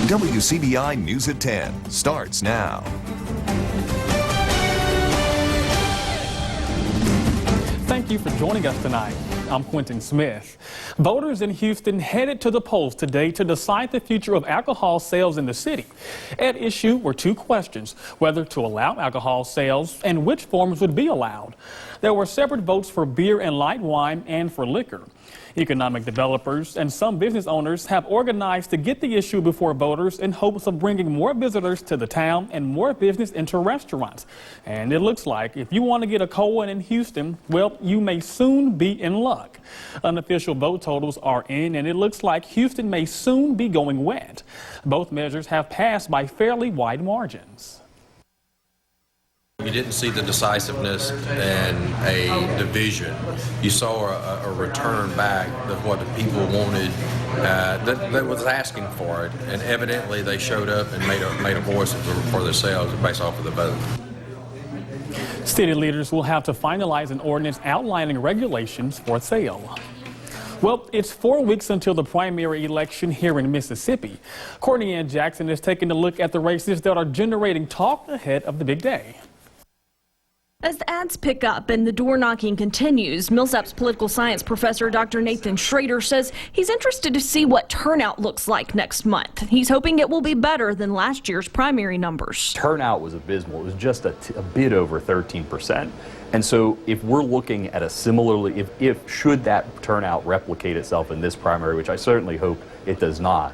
WCBI News at 10 starts now. Thank you for joining us tonight. I'm Quentin Smith. Voters in Houston headed to the polls today to decide the future of alcohol sales in the city. At issue were two questions: whether to allow alcohol sales and which forms would be allowed. There were separate votes for beer and light wine and for liquor. Economic developers and some business owners have organized to get the issue before voters in hopes of bringing more visitors to the town and more business into restaurants. And it looks like if you want to get a cold one in Houston, well, you may soon be in luck. Unofficial vote totals are in, and it looks like Houston may soon be going wet. Both measures have passed by fairly wide margins. You didn't see the decisiveness and a division. You saw a return back of what the people wanted, that was asking for it, and evidently they showed up and made a voice for themselves based off of the vote. City leaders will have to finalize an ordinance outlining regulations for sale. Well, it's 4 weeks until the primary election here in Mississippi. Courtney Ann Jackson is taking a look at the races that are generating talk ahead of the big day. As the ads pick up and the door knocking continues, Millsap's political science professor Dr. Nathan Schrader says he's interested to see what turnout looks like next month. He's hoping it will be better than last year's primary numbers. Turnout was abysmal. It was just a bit over 13%. And so if we're looking at a similarly, if should that turnout replicate itself in this primary, which I certainly hope it does not,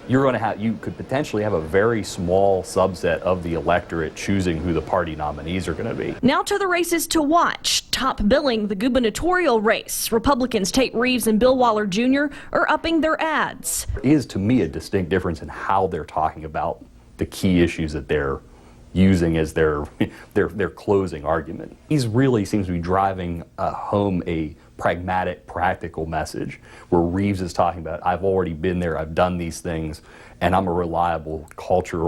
you could potentially have a very small subset of the electorate choosing who the party nominees are going to be. Now to the races to watch. Top billing the gubernatorial race. Republicans Tate Reeves and Bill Waller Jr. are upping their ads. There is, to me, a distinct difference in how they're talking about the key issues that they're using as their closing argument. He really seems to be driving home a pragmatic, practical message where Reeves is talking about, I've already been there, I've done these things, and I'm a reliable culture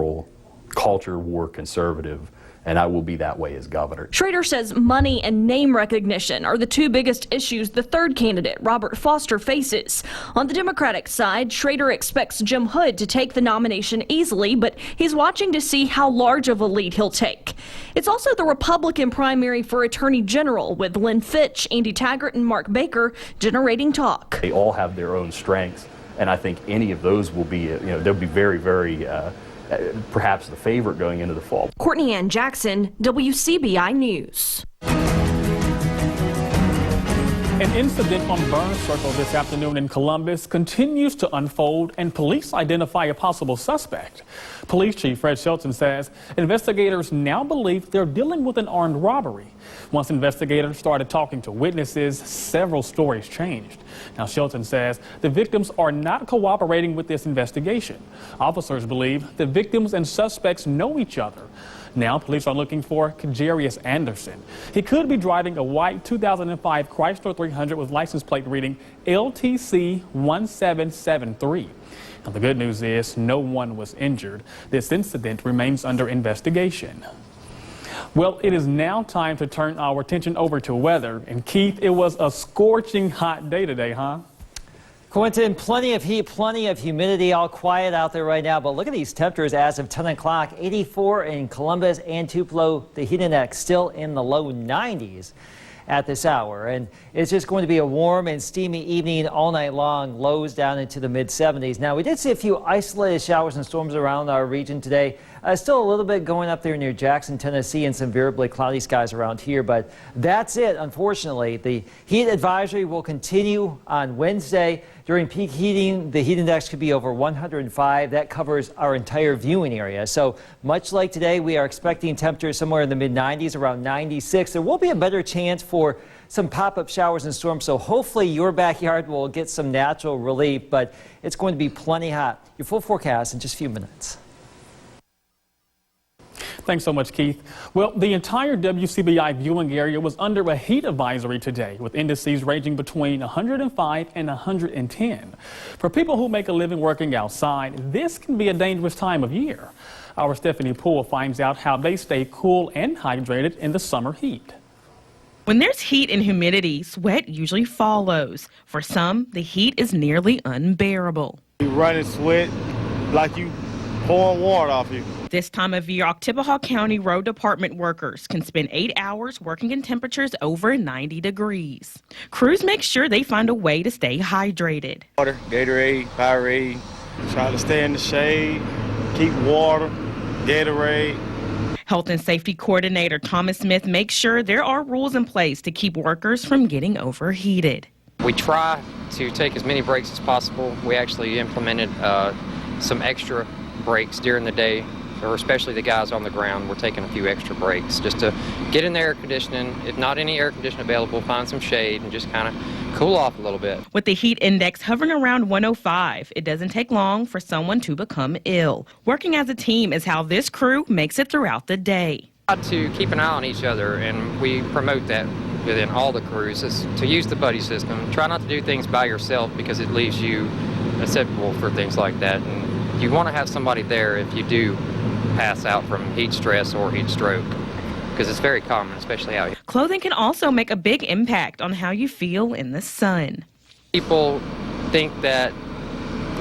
war conservative, and I will be that way as governor. Schrader says money and name recognition are the two biggest issues the third candidate, Robert Foster, faces. On the Democratic side, Schrader expects Jim Hood to take the nomination easily, but he's watching to see how large of a lead he'll take. It's also the Republican primary for Attorney General, with Lynn Fitch, Andy Taggart, and Mark Baker generating talk. They all have their own strengths, and I think any of those will be, they'll be very, very perhaps the favorite going into the fall. Courtney Ann Jackson, WCBI News. An incident on Burns Circle this afternoon in Columbus continues to unfold, and police identify a possible suspect. Police Chief Fred Shelton says investigators now believe they're dealing with an armed robbery. Once investigators started talking to witnesses, several stories changed. Now, Shelton says the victims are not cooperating with this investigation. Officers believe the victims and suspects know each other. Now, police are looking for Kajarius Anderson. He could be driving a white 2005 Chrysler 300 with license plate reading LTC 1773. Now, the good news is no one was injured. This incident remains under investigation. Well, it is now time to turn our attention over to weather. And Keith, it was a scorching hot day today, huh? Quentin, plenty of heat, plenty of humidity, all quiet out there right now. But look at these temperatures as of 10 o'clock. 84 in Columbus and Tupelo. The heat index still in the low 90s at this hour. And it's just going to be a warm and steamy evening all night long. Lows down into the mid-70s. Now, we did see a few isolated showers and storms around our region today. Still a little bit going up there near Jackson, Tennessee, and some variably cloudy skies around here. But that's it, unfortunately. The heat advisory will continue on Wednesday. During peak heating, the heat index could be over 105. That covers our entire viewing area. So much like today, we are expecting temperatures somewhere in the mid-90s, around 96. There will be a better chance for some pop-up showers and storms, so hopefully your backyard will get some natural relief, but it's going to be plenty hot. Your full forecast in just a few minutes. Thanks so much, Keith. Well, the entire WCBI viewing area was under a heat advisory today, with indices ranging between 105 and 110. For people who make a living working outside, this can be a dangerous time of year. Our Stephanie Poole finds out how they stay cool and hydrated in the summer heat. When there's heat and humidity, sweat usually follows. For some, the heat is nearly unbearable. You run and sweat like you pouring water off you. This time of year, Oktibbeha County Road Department workers can spend 8 hours working in temperatures over 90 degrees. Crews make sure they find a way to stay hydrated. Water, Gatorade, Powerade, try to stay in the shade, keep water, Gatorade. Health and Safety Coordinator Thomas Smith makes sure there are rules in place to keep workers from getting overheated. We try to take as many breaks as possible. We actually implemented some extra breaks during the day, or especially the guys on the ground. We're taking a few extra breaks just to get in the air conditioning. If not any air conditioning available, find some shade and just kind of cool off a little bit. With the heat index hovering around 105, it doesn't take long for someone to become ill. Working as a team is how this crew makes it throughout the day. To keep an eye on each other, and we promote that within all the crews, is to use the buddy system. Try not to do things by yourself because it leaves you susceptible for things like that. And you want to have somebody there if you do pass out from heat stress or heat stroke, because it's very common, especially out here. Clothing can also make a big impact on how you feel in the sun. People think that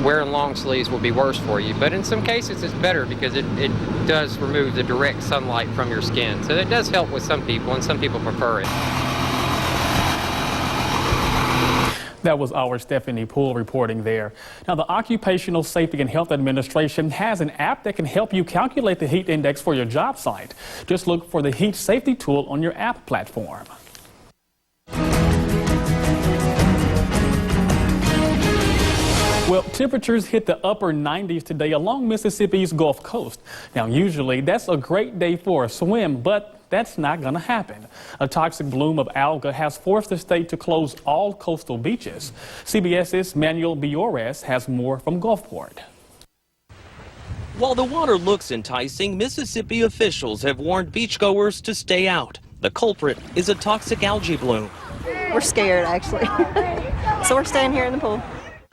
wearing long sleeves will be worse for you, but in some cases it's better because it does remove the direct sunlight from your skin. So it does help with some people, and some people prefer it. That was our Stephanie Poole reporting there. Now, the Occupational Safety and Health Administration has an app that can help you calculate the heat index for your job site. Just look for the heat safety tool on your app platform. Well, temperatures hit the upper 90s today along Mississippi's Gulf Coast. Now, usually that's a great day for a swim, but that's not going to happen. A toxic bloom of algae has forced the state to close all coastal beaches. CBS's Manuel Biores has more from Gulfport. While the water looks enticing, Mississippi officials have warned beachgoers to stay out. The culprit is a toxic algae bloom. We're scared, actually. So we're staying here in the pool.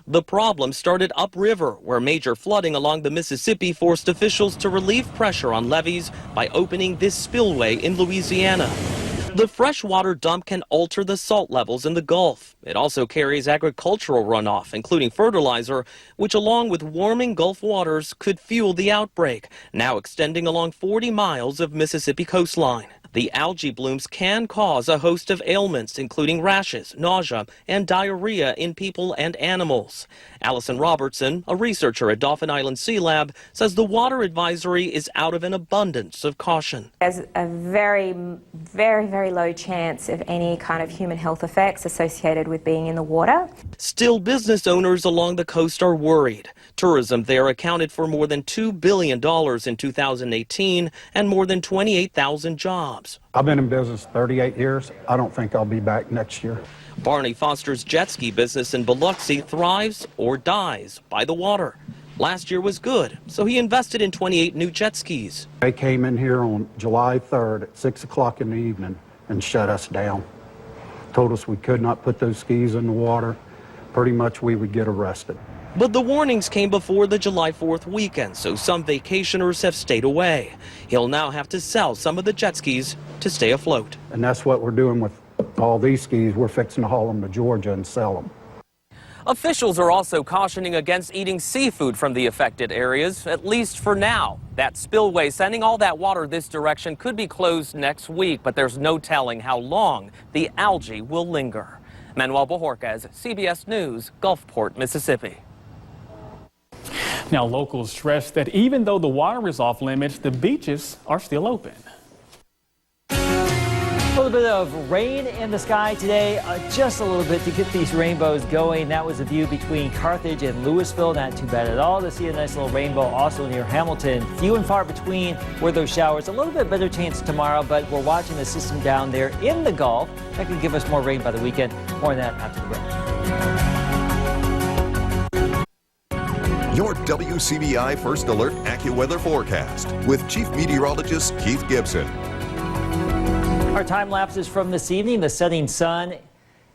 The problem started upriver, where major flooding along the Mississippi forced officials to relieve pressure on levees by opening this spillway in Louisiana. The freshwater dump can alter the salt levels in the Gulf. It also carries agricultural runoff, including fertilizer, which along with warming Gulf waters could fuel the outbreak, now extending along 40 miles of Mississippi coastline. The algae blooms can cause a host of ailments, including rashes, nausea, and diarrhea in people and animals. Allison Robertson, a researcher at Dauphin Island Sea Lab, says the water advisory is out of an abundance of caution. There's a very low chance of any kind of human health effects associated with being in the water. Still, business owners along the coast are worried. Tourism there accounted for more than $2 billion in 2018 and more than 28,000 jobs. I've been in business 38 years. I don't think I'll be back next year. Barney Foster's jet ski business in Biloxi thrives or dies by the water. Last year was good, so he invested in 28 new jet skis. They came in here on July 3rd at 6 o'clock in the evening and shut us down. Told us we could not put those skis in the water. Pretty much we would get arrested. But the warnings came before the July 4th weekend, so some vacationers have stayed away. He'll now have to sell some of the jet skis to stay afloat. And that's what we're doing with all these skis. We're fixing to haul them to Georgia and sell them. Officials are also cautioning against eating seafood from the affected areas, at least for now. That spillway sending all that water this direction could be closed next week, but there's no telling how long the algae will linger. Manuel Bojorquez, CBS News, Gulfport, Mississippi. Now, locals stress that even though the water is off limits, the beaches are still open. A little bit of rain in the sky today, just a little bit to get these rainbows going. That was a view between Carthage and Louisville. Not too bad at all to see a nice little rainbow also near Hamilton. Few and far between were those showers. A little bit better chance tomorrow, but we're watching the system down there in the Gulf. That could give us more rain by the weekend. More on that after the break. Your WCBI First Alert AccuWeather forecast with Chief Meteorologist Keith Gibson. Our time lapses from this evening, the setting sun,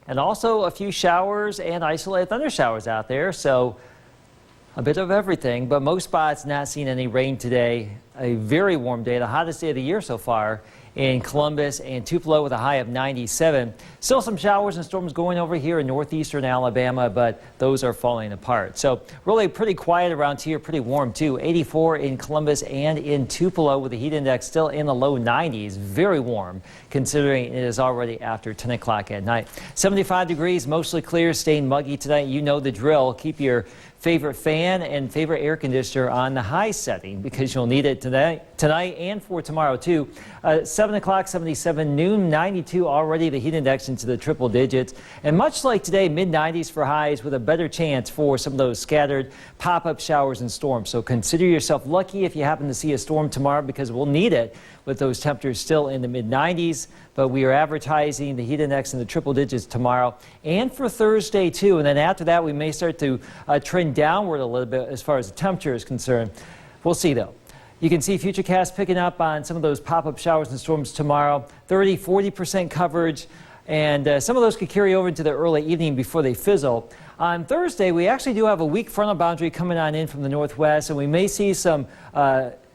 and also a few showers and isolated thunder showers out there. So a bit of everything, but most spots not seeing any rain today. a very warm day, the hottest day of the year so far in Columbus and Tupelo with a high of 97. Still some showers and storms going over here in northeastern Alabama, but those are falling apart. So really pretty quiet around here, pretty warm too. 84 in Columbus and in Tupelo with the heat index still in the low 90s. Very warm considering it is already after 10 o'clock at night. 75 degrees, mostly clear, staying muggy tonight. You know the drill. Keep your favorite fan and favorite air conditioner on the high setting because you'll need it tonight and for tomorrow too. 7 o'clock, 77, noon, 92 already, the heat index into the triple digits. And much like today, mid-90s for highs with a better chance for some of those scattered pop-up showers and storms. So consider yourself lucky if you happen to see a storm tomorrow because we'll need it with those temperatures still in the mid-90s. But we are advertising the heat index in the triple digits tomorrow and for Thursday too. And then after that, we may start to trend downward a little bit as far as the temperature is concerned. We'll see though. You can see Futurecast picking up on some of those pop-up showers and storms tomorrow. 30–40% coverage, and some of those could carry over into the early evening before they fizzle. On Thursday, we actually do have a weak frontal boundary coming on in from the northwest, and we may see some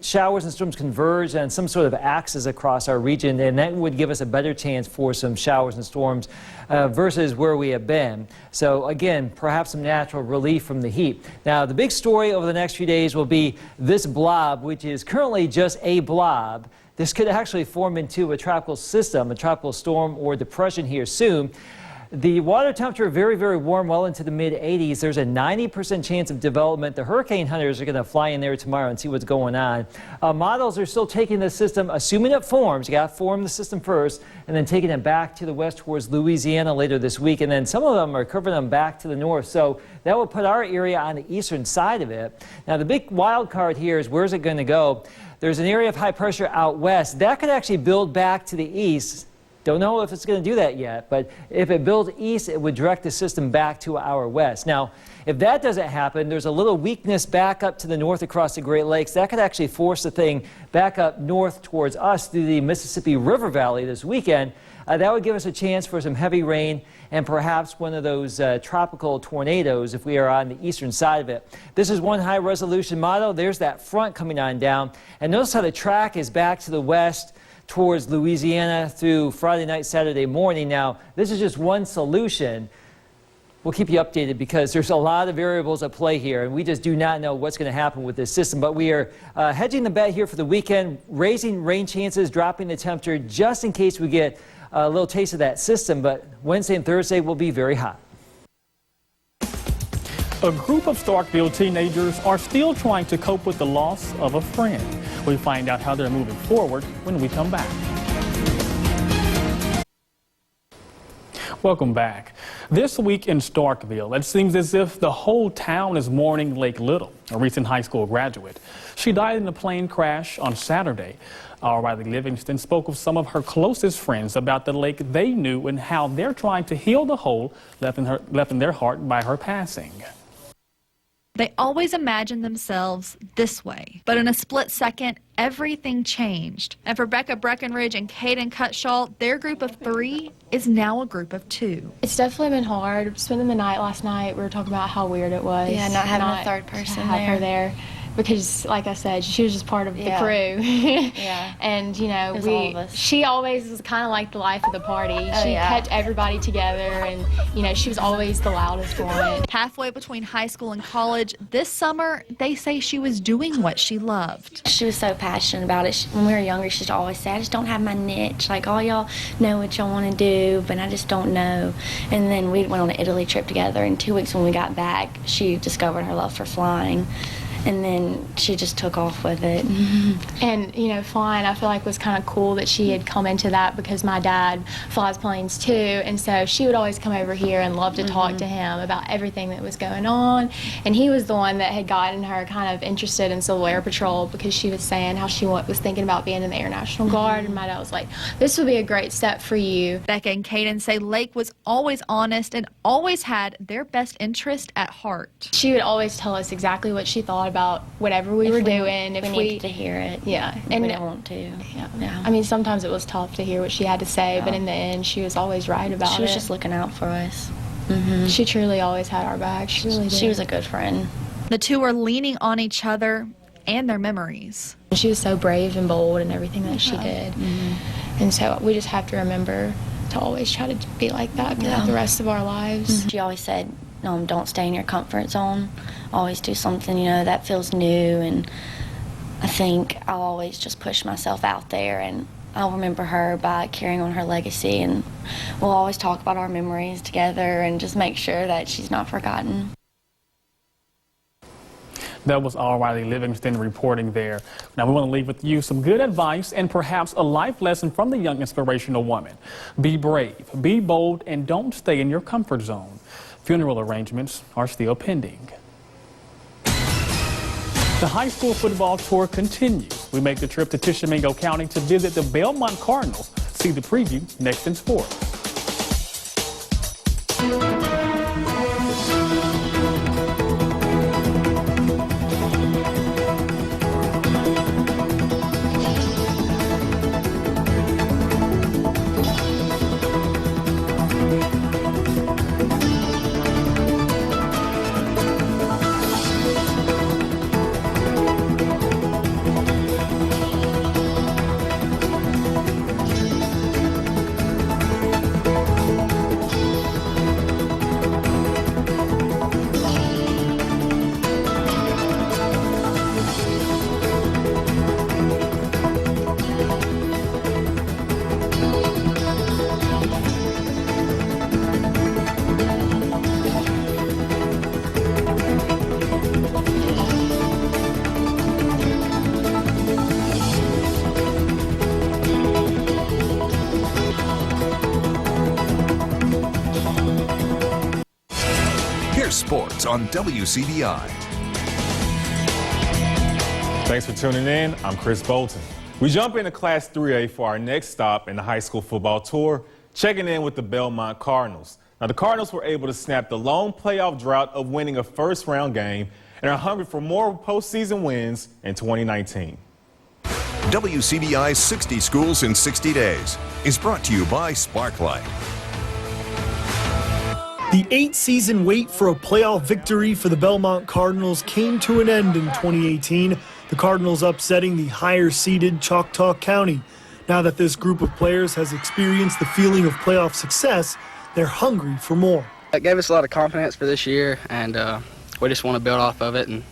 showers and storms converge on some sort of axis across our region, and that would give us a better chance for some showers and storms versus where we have been. So again, perhaps some natural relief from the heat. Now, the big story over the next few days will be this blob, which is currently just a blob. This could actually form into a tropical system, a tropical storm or depression here soon. The water temperature very, very warm, well into the mid-80s. There's a 90% chance of development. The hurricane hunters are going to fly in there tomorrow and see what's going on. Models are still taking the system, assuming it forms. You got to form the system first, and then taking it back to the west towards Louisiana later this week. And then some of them are curving them back to the north. So that will put our area on the eastern side of it. Now, the big wild card here is where's it going to go? There's an area of high pressure out west. That could actually build back to the east. Don't know if it's going to do that yet, but if it builds east, it would direct the system back to our west. Now, if that doesn't happen, there's a little weakness back up to the north across the Great Lakes. That could actually force the thing back up north towards us through the Mississippi River Valley this weekend. That would give us a chance for some heavy rain and perhaps one of those tropical tornadoes if we are on the eastern side of it. This is one high-resolution model. There's that front coming on down. And notice how the track is back to the west towards Louisiana through Friday night, Saturday morning. Now, this is just one solution. We'll keep you updated because there's a lot of variables at play here, and we just do not know what's going to happen with this system. But we are hedging the bet here for the weekend, raising rain chances, dropping the temperature just in case we get a little taste of that system. But Wednesday and Thursday will be very hot. A group of Starkville teenagers are still trying to cope with the loss of a friend. We find out how they're moving forward when we come back. Welcome back. This week in Starkville, it seems as if the whole town is mourning Lake Little, a recent high school graduate. She died in a plane crash on Saturday. Our Riley Livingston spoke with some of her closest friends about the lake they knew and how they're trying to heal the hole left in their heart by her passing. They always imagined themselves this way, but in a split second, everything changed. And for Becca Breckenridge and Caden Cutshaw, their group of 3 is now a group of 2. It's definitely been hard. Spending the night last night, we were talking about how weird it was. Yeah, not having a third person her there. Because, like I said, she was just part of the crew. Yeah. And, you know, she always was kind of like the life of the party. She kept everybody together, and, you know, she was always the loudest one. Halfway between high school and college, this summer, they say she was doing what she loved. She was so passionate about it. When we were younger, she'd always say, I just don't have my niche. Like, all y'all know what y'all want to do, but I just don't know. And then we went on an Italy trip together, and 2 weeks when we got back, she discovered her love for flying. And then she just took off with it. And, you know, flying, I feel like was kind of cool that she had come into that because my dad flies planes too. And so she would always come over here and love to talk to him about everything that was going on. And he was the one that had gotten her kind of interested in Civil Air Patrol because she was saying how she was thinking about being in the Air National Guard. And my dad was like, this would be a great step for you. Becca and Caden say Lake was always honest and always had their best interest at heart. She would always tell us exactly what she thought about whatever we were doing. If we needed to hear it. Yeah. And we didn't want to. Yeah. I mean, sometimes it was tough to hear what she had to say, but in the end, she was always right about it. She was just looking out for us. She truly always had our back. She really did. She was a good friend. The 2 are leaning on each other and their memories. She was so brave and bold in everything that she did. And so we just have to remember to always try to be like that throughout the rest of our lives. She always said, don't stay in your comfort zone. Always do something, that feels new. And I think I'll always just push myself out there, and I'll remember her by carrying on her legacy, and we'll always talk about our memories together and just make sure that she's not forgotten. That was Riley Livingston reporting there. Now we want to leave with you some good advice and perhaps a life lesson from the young inspirational woman. Be brave, be bold, and don't stay in your comfort zone. Funeral arrangements are still pending. The high school football tour continues. We make the trip to Tishomingo County to visit the Belmont Cardinals. See the preview next in sports. Sports on WCBI. Thanks for tuning in. I'm Chris Bolton. We jump into Class 3A for our next stop in the high school football tour, checking in with the Belmont Cardinals. Now, the Cardinals were able to snap the long playoff drought of winning a first-round game and are hungry for more postseason wins in 2019. WCBI's 60 Schools in 60 Days is brought to you by Sparklight. The 8-season wait for a playoff victory for the Belmont Cardinals came to an end in 2018, the Cardinals upsetting the higher-seeded Choctaw County. Now that this group of players has experienced the feeling of playoff success, they're hungry for more. It gave us a lot of confidence for this year, and we just want to build off of it and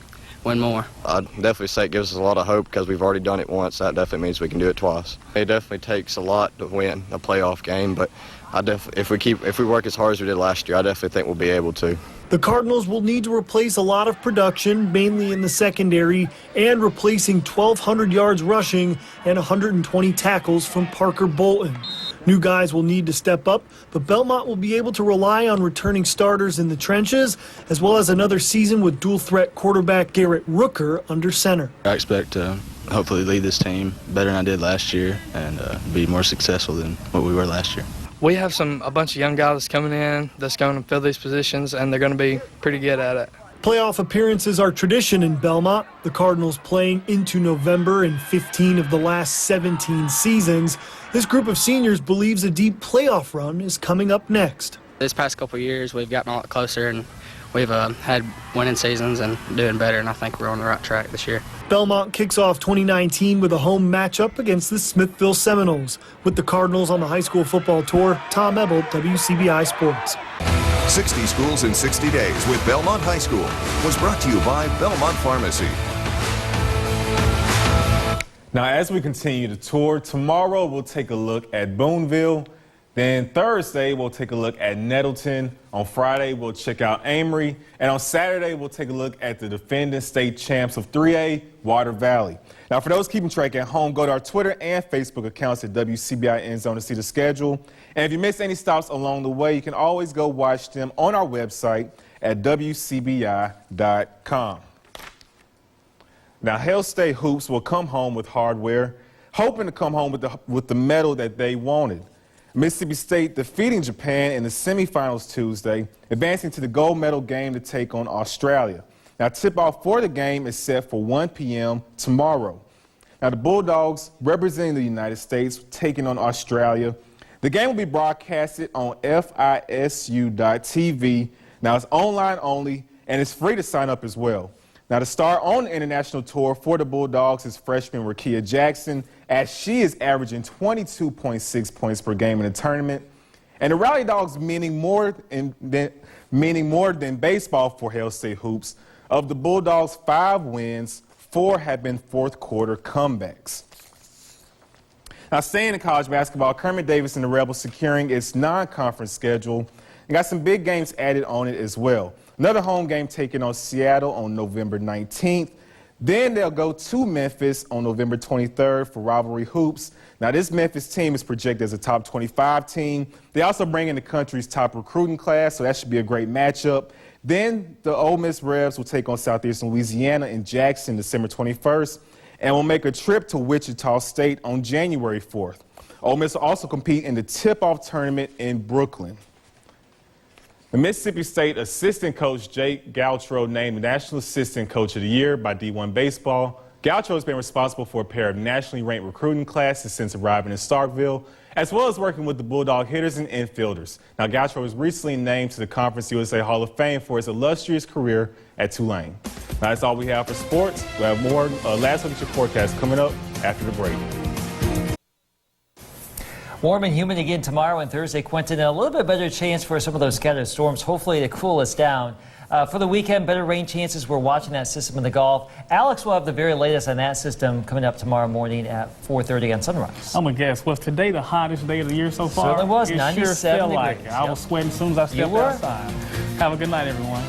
win more. I'd definitely say it gives us a lot of hope because we've already done it once. That definitely means we can do it twice. It definitely takes a lot to win a playoff game, but if we work as hard as we did last year, I definitely think we'll be able to. The Cardinals will need to replace a lot of production, mainly in the secondary, and replacing 1,200 yards rushing and 120 tackles from Parker Bolton. New guys will need to step up, but Belmont will be able to rely on returning starters in the trenches, as well as another season with dual-threat quarterback Garrett Rooker under center. I expect to hopefully lead this team better than I did last year and be more successful than what we were last year. We have a bunch of young guys coming in that's going to fill these positions, and they're going to be pretty good at it. Playoff appearances are tradition in Belmont. The Cardinals playing into November in 15 of the last 17 seasons. This group of seniors believes a deep playoff run is coming up next. This past couple of years, we've gotten a lot closer, and we've had winning seasons and doing better, and I think we're on the right track this year. Belmont kicks off 2019 with a home matchup against the Smithville Seminoles. With the Cardinals on the high school football tour, Tom Ebel, WCBI Sports. 60 Schools in 60 Days with Belmont High School was brought to you by Belmont Pharmacy. Now, as we continue the tour, tomorrow we'll take a look at Boonville. Then Thursday, we'll take a look at Nettleton. On Friday, we'll check out Amory. And on Saturday, we'll take a look at the defending state champs of 3A, Water Valley. Now, for those keeping track at home, go to our Twitter and Facebook accounts at WCBI End Zone to see the schedule. And if you miss any stops along the way, you can always go watch them on our website at WCBI.com. Now, Hail State Hoops will come home with hardware, hoping to come home with the medal that they wanted. Mississippi State defeating Japan in the semifinals Tuesday, advancing to the gold medal game to take on Australia. Now, tip-off for the game is set for 1 p.m. tomorrow. Now, the Bulldogs, representing the United States, taking on Australia. The game will be broadcasted on FISU.TV. Now, it's online only, and it's free to sign up as well. Now, the star on the international tour for the Bulldogs is freshman Rakia Jackson, as she is averaging 22.6 points per game in the tournament. And the Rally Dogs meaning more than baseball for Hail State Hoops. Of the Bulldogs' 5 wins, 4 have been fourth quarter comebacks. Now, staying in college basketball, Kermit Davis and the Rebels securing its non-conference schedule and got some big games added on it as well. Another home game taken on Seattle on November 19th. Then they'll go to Memphis on November 23rd for rivalry hoops. Now, this Memphis team is projected as a top 25 team. They also bring in the country's top recruiting class, so that should be a great matchup. Then the Ole Miss Rebs will take on Southeastern Louisiana in Jackson December 21st and will make a trip to Wichita State on January 4th. Ole Miss will also compete in the tip-off tournament in Brooklyn. The Mississippi State assistant coach Jake Gautreaux named the National Assistant Coach of the Year by D1 Baseball. Gautreaux has been responsible for a pair of nationally ranked recruiting classes since arriving in Starkville, as well as working with the Bulldog hitters and infielders. Now, Gautreaux was recently named to the Conference USA Hall of Fame for his illustrious career at Tulane. Now, that's all we have for sports. We'll have more last look at your forecast coming up after the break. Warm and humid again tomorrow and Thursday, Quentin, and a little bit better chance for some of those scattered storms, hopefully to cool us down. For the weekend, better rain chances. We're watching that system in the Gulf. Alex will have the very latest on that system coming up tomorrow morning at 4:30 on Sunrise. I'm going to guess, was today the hottest day of the year so far? Certainly was, it 97 sure felt degrees. like it. I was sweating as soon as I stepped outside. Have a good night, everyone.